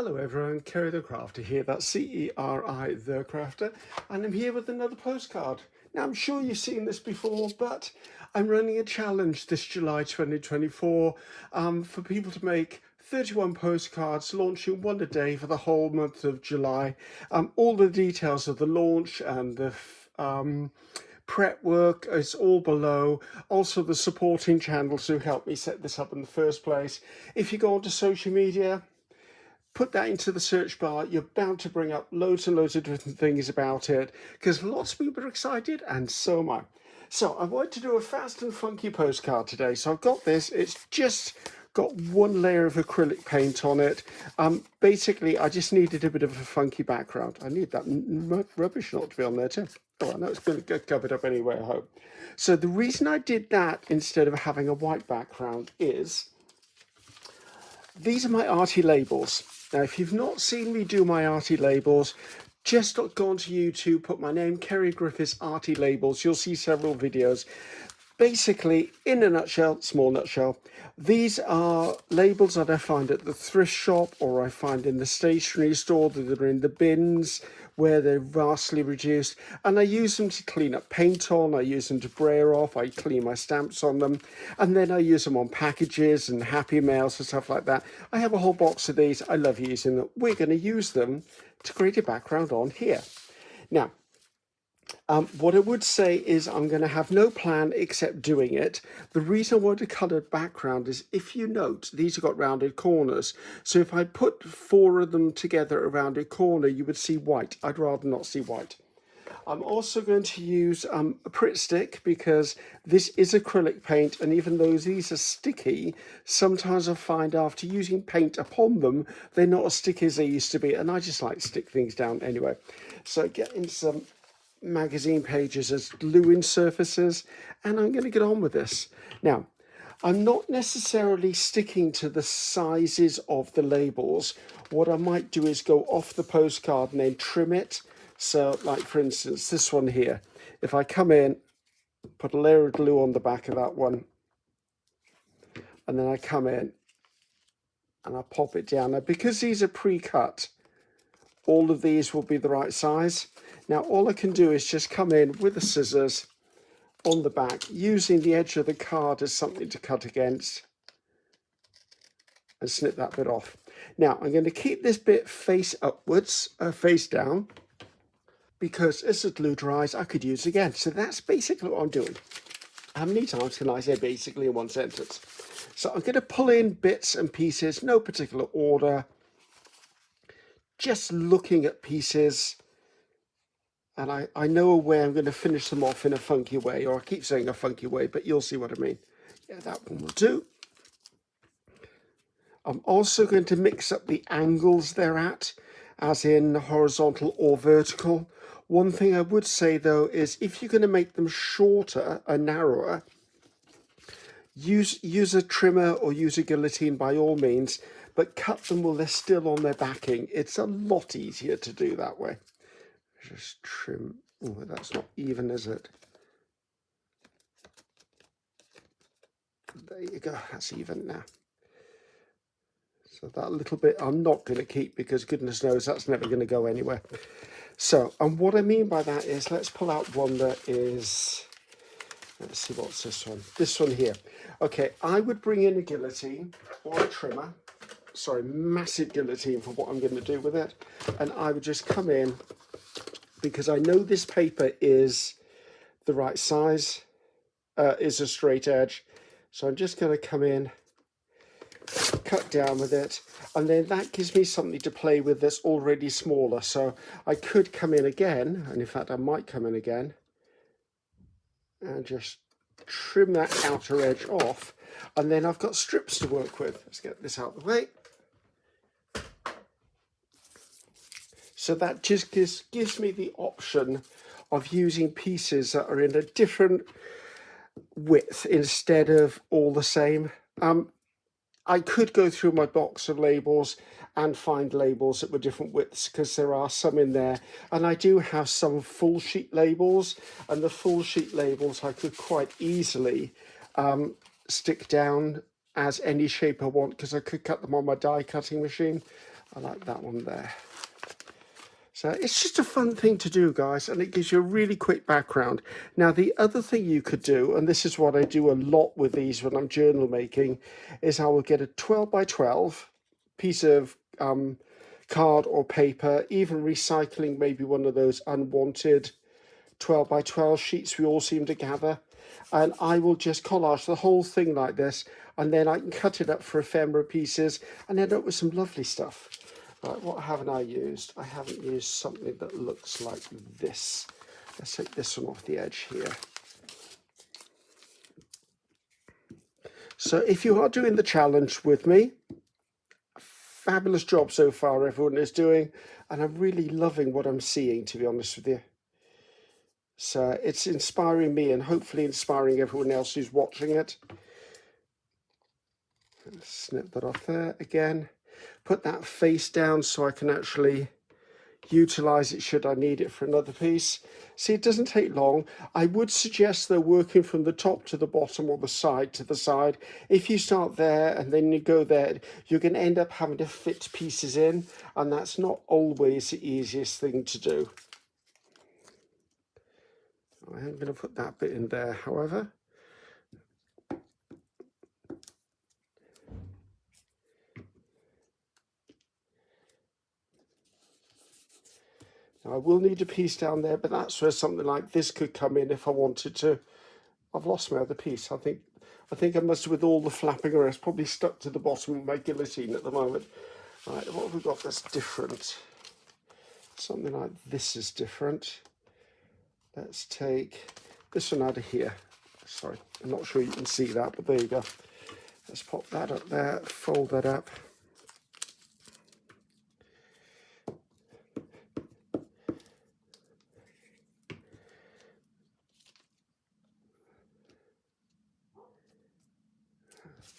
Hello everyone, Ceri the Crafter here, that's C-E-R-I the Crafter, and I'm here with another postcard. Now I'm sure you've seen this before, but I'm running a challenge this July 2024 for people to make 31 postcards, launching one a day for the whole month of July. All the details of the launch and the prep work is all below. Also the supporting channels who helped me set this up in the first place. If you go onto social media, put that into the search bar, you're bound to bring up loads and loads of different things about it because lots of people are excited and so am I. So I wanted to do a fast and funky postcard today. So I've got this, it's just got one layer of acrylic paint on it. Basically, I just needed a bit of a funky background. I need that rubbish not to be on there too. Oh, I know it's going to get covered up anyway, I hope. So the reason I did that instead of having a white background is these are my arty labels. Now, if you've not seen me do my arty labels, just go onto YouTube, put my name, Ceri Griffiths Arty Labels. You'll see several videos. Basically, in a nutshell, small nutshell, these are labels that I find at the thrift shop or I find in the stationery store that are in the bins where they're vastly reduced. And I use them to clean up paint on, I use them to brayer off, I clean my stamps on them, and then I use them on packages and happy mails and stuff like that. I have a whole box of these. I love using them. We're going to use them to create a background on here. Now, what I would say is I'm going to have no plan except doing it. The reason I want a coloured background is if you note, these have got rounded corners. So if I put 4 of them together a rounded corner, you would see white. I'd rather not see white. I'm also going to use a Pritt stick because this is acrylic paint, and even though these are sticky, sometimes I find after using paint upon them, they're not as sticky as they used to be, and I just like to stick things down anyway. So getting some magazine pages as glue-in surfaces, and I'm going to get on with this. Now, I'm not necessarily sticking to the sizes of the labels. What I might do is go off the postcard and then trim it. So, like for instance, this one here, if I come in, put a layer of glue on the back of that one, and then I come in and I pop it down. Now, because these are pre-cut, all of these will be the right size. Now, all I can do is just come in with the scissors on the back, using the edge of the card as something to cut against, and snip that bit off. Now, I'm going to keep this bit face upwards, face down, because as the glue dries, I could use it again. So that's basically what I'm doing. How many times can I say basically in one sentence? So I'm going to pull in bits and pieces, no particular order, just looking at pieces. And I know a way I'm going to finish them off in a funky way, or I keep saying a funky way, but you'll see what I mean. Yeah, that one will do. I'm also going to mix up the angles they're at, as in horizontal or vertical. One thing I would say though is if you're going to make them shorter and narrower, use a trimmer or use a guillotine by all means, but cut them while they're still on their backing. It's a lot easier to do that way. Just trim. Oh, that's not even, is it? There you go, that's even now. So that little bit I'm not going to keep because goodness knows that's never going to go anywhere. So, and what I mean by that is, let's pull out one that is, let's see, what's this one? This one here. Okay, I would bring in a guillotine or a trimmer. Sorry, massive guillotine for what I'm going to do with it. And I would just come in, because I know this paper is the right size, is a straight edge. So I'm just going to come in, cut down with it, and then that gives me something to play with that's already smaller. So I could come in again, and in fact I might come in again, and just trim that outer edge off, and then I've got strips to work with. Let's get this out of the way. So that just gives me the option of using pieces that are in a different width instead of all the same. I could go through my box of labels and find labels that were different widths, because there are some in there. And I do have some full sheet labels, and the full sheet labels I could quite easily stick down as any shape I want, because I could cut them on my die cutting machine. I like that one there. So it's just a fun thing to do, guys, and it gives you a really quick background. Now, the other thing you could do, and this is what I do a lot with these when I'm journal making, is I will get a 12 by 12 piece of card or paper, even recycling maybe one of those unwanted 12 by 12 sheets we all seem to gather, and I will just collage the whole thing like this, and then I can cut it up for ephemera pieces and end up with some lovely stuff. Right, what haven't I used? I haven't used something that looks like this. Let's take this one off the edge here. So if you are doing the challenge with me, fabulous job so far everyone is doing, and I'm really loving what I'm seeing, to be honest with you. So it's inspiring me and hopefully inspiring everyone else who's watching it. Snip that off there again. Put that face down so I can actually utilize it should I need it for another piece. See, it doesn't take long. I would suggest though working from the top to the bottom or the side to the side. If you start there and then you go there, you're going to end up having to fit pieces in, and that's not always the easiest thing to do. I am going to put that bit in there, however. Now, I will need a piece down there, but that's where something like this could come in if I wanted to. I've lost my other piece. I think I must have, with all the flapping around, it's probably stuck to the bottom of my guillotine at the moment. Right, what have we got that's different? Something like this is different. Let's take this one out of here. Sorry, I'm not sure you can see that, but there you go. Let's pop that up there, fold that up.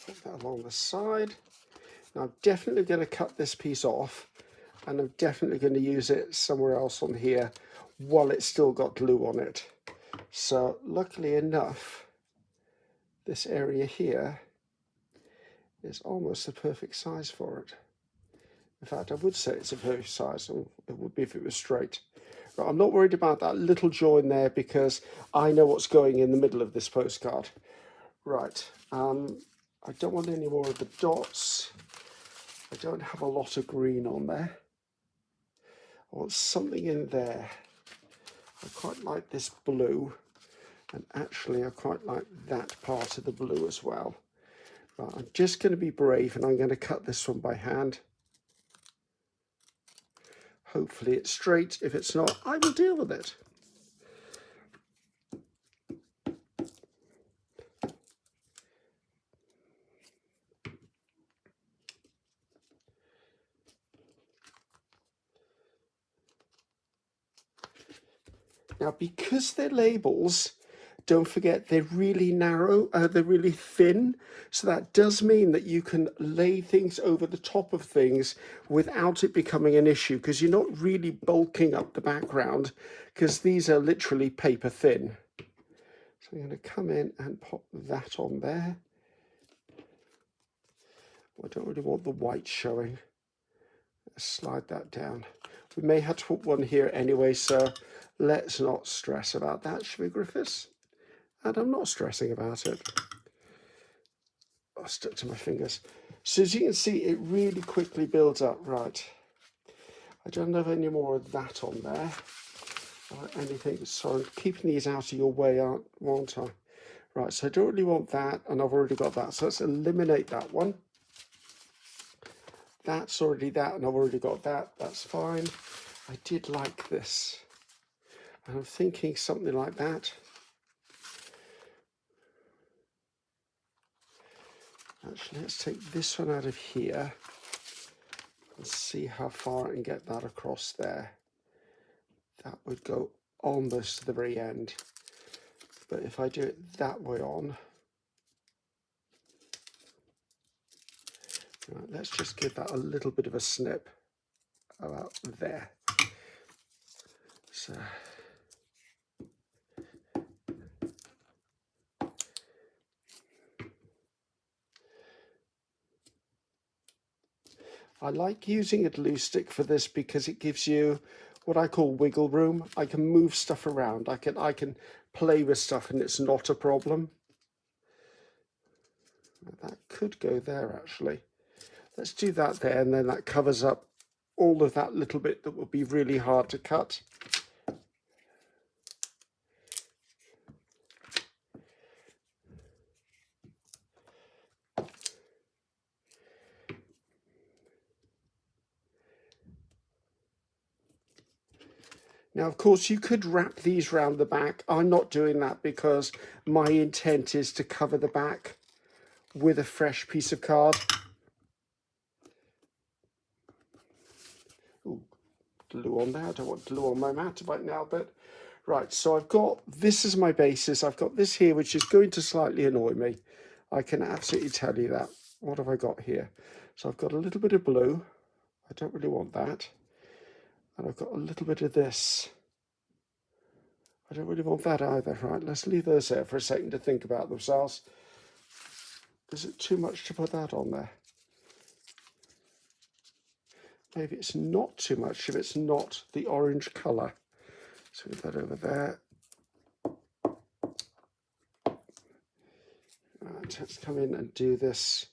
Put that along the side. Now I'm definitely going to cut this piece off, and I'm definitely going to use it somewhere else on here while it's still got glue on it. So luckily enough, this area here is almost the perfect size for it. In fact, I would say it's a perfect size. It would be if it was straight. But I'm not worried about that little join there because I know what's going in the middle of this postcard. Right, I don't want any more of the dots. I don't have a lot of green on there. I want something in there. I quite like this blue, and actually I quite like that part of the blue as well. Right, I'm just going to be brave and I'm going to cut this one by hand. Hopefully it's straight. If it's not, I will deal with it. Now, because they're labels, don't forget they're really narrow, they're really thin. So that does mean that you can lay things over the top of things without it becoming an issue, because you're not really bulking up the background, because these are literally paper thin. So I'm going to come in and pop that on there. I don't really want the white showing. Let's slide that down. We may have to put one here anyway, so let's not stress about that, shall we, Griffiths? And I'm not stressing about it. I stuck to my fingers. So as you can see, it really quickly builds up. Right. I don't have any more of that on there. Or anything. So I'm keeping these out of your way, won't I? Right, so I don't really want that, and I've already got that. So let's eliminate that one. That's already that, and I've already got that. That's fine. I did like this. And I'm thinking something like that. Actually, let's take this one out of here and see how far I can get that across there. That would go almost to the very end. But if I do it that way on, right, let's just give that a little bit of a snip about there. So I like using a glue stick for this because it gives you what I call wiggle room. I can move stuff around. I can play with stuff and it's not a problem. That could go there actually. Let's do that there, and then that covers up all of that little bit that would be really hard to cut. Now, of course, you could wrap these round the back. I'm not doing that because my intent is to cover the back with a fresh piece of card. Ooh, glue on there. I don't want glue on my mat right now, but right. So I've got, this is my basis. I've got this here, which is going to slightly annoy me. I can absolutely tell you that. What have I got here? So I've got a little bit of blue. I don't really want that. And I've got a little bit of this. I don't really want that either. Right, let's leave those there for a second to think about themselves. Is it too much to put that on there? Maybe it's not too much if it's not the orange colour. So move that over there. Right, let's come in and do this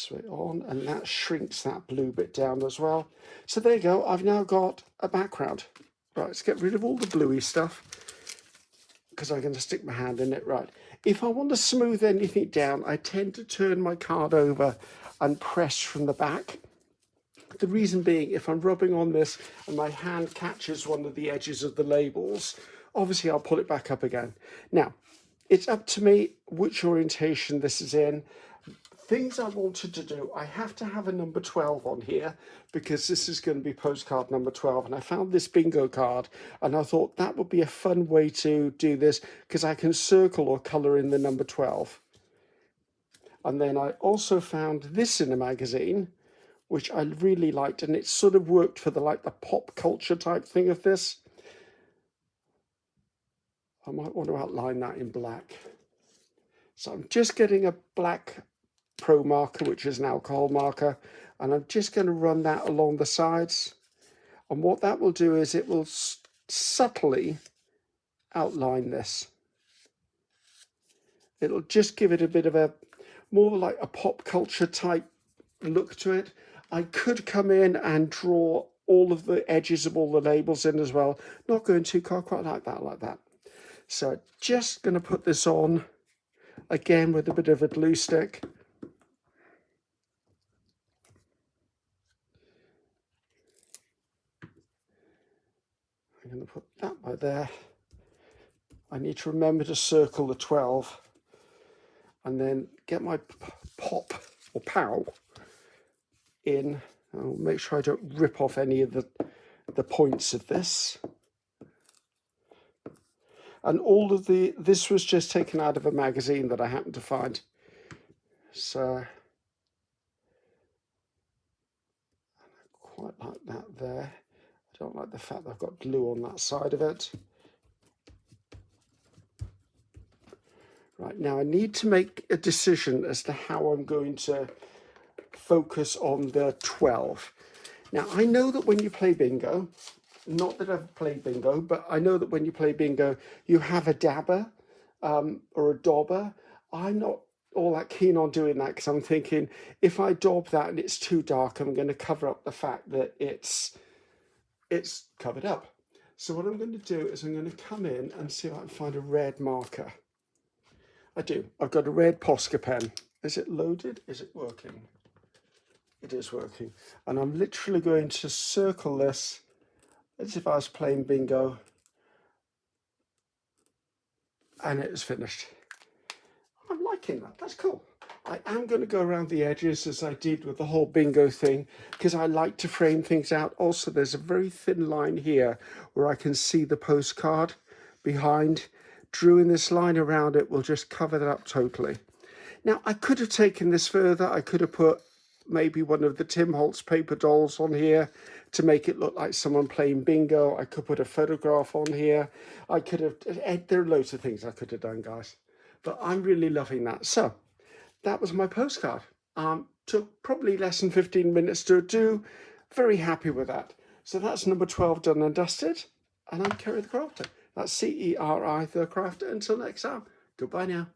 way on, and that shrinks that blue bit down as well. So there you go, I've now got a background. Right, let's get rid of all the bluey stuff because I'm going to stick my hand in it. Right, if I want to smooth anything down, I tend to turn my card over and press from the back. The reason being, if I'm rubbing on this and my hand catches one of the edges of the labels, obviously I'll pull it back up again. Now, it's up to me which orientation this is in. Things I wanted to do, I have to have a number 12 on here because this is going to be postcard number 12, and I found this bingo card and I thought that would be a fun way to do this because I can circle or colour in the number 12. And then I also found this in a magazine which I really liked, and it sort of worked for the pop culture type thing of this. I might want to outline that in black. So I'm just getting a black Pro marker, which is an alcohol marker, and I'm just going to run that along the sides, and what that will do is it will subtly outline this. It'll just give it a bit of a more like a pop culture type look to it. I could come in and draw all of the edges of all the labels in as well. Not going to quite like that. So just going to put this on again with a bit of a glue stick. I'm going to put that by there. I need to remember to circle the 12 and then get my pop or pow in. I'll make sure I don't rip off any of the points of this. And all of this was just taken out of a magazine that I happened to find. So I quite like that there. I don't like the fact that I've got glue on that side of it. Right, now I need to make a decision as to how I'm going to focus on the 12. Now I know that when you play bingo, not that I've played bingo, but I know that when you play bingo, you have a dabber or a dauber. I'm not all that keen on doing that because I'm thinking if I daub that and it's too dark, I'm going to cover up the fact that it's covered up. So what I'm going to do is I'm going to come in and see if I can find a red marker. I do. I've got a red Posca pen. Is it loaded? Is it working? It is working. And I'm literally going to circle this as if I was playing bingo. And it is finished. I'm liking that. That's cool. I am going to go around the edges as I did with the whole bingo thing because I like to frame things out. Also, there's a very thin line here where I can see the postcard behind. Drawing this line around it will just cover that up totally. Now, I could have taken this further. I could have put maybe one of the Tim Holtz paper dolls on here to make it look like someone playing bingo. I could put a photograph on here. I could have, there are loads of things I could have done, guys. But I'm really loving that. So, that was my postcard. Took probably less than 15 minutes to do. Very happy with that. So that's number 12 done and dusted. And I'm Ceri the Crafter. That's Ceri the Crafter. Until next time, goodbye now.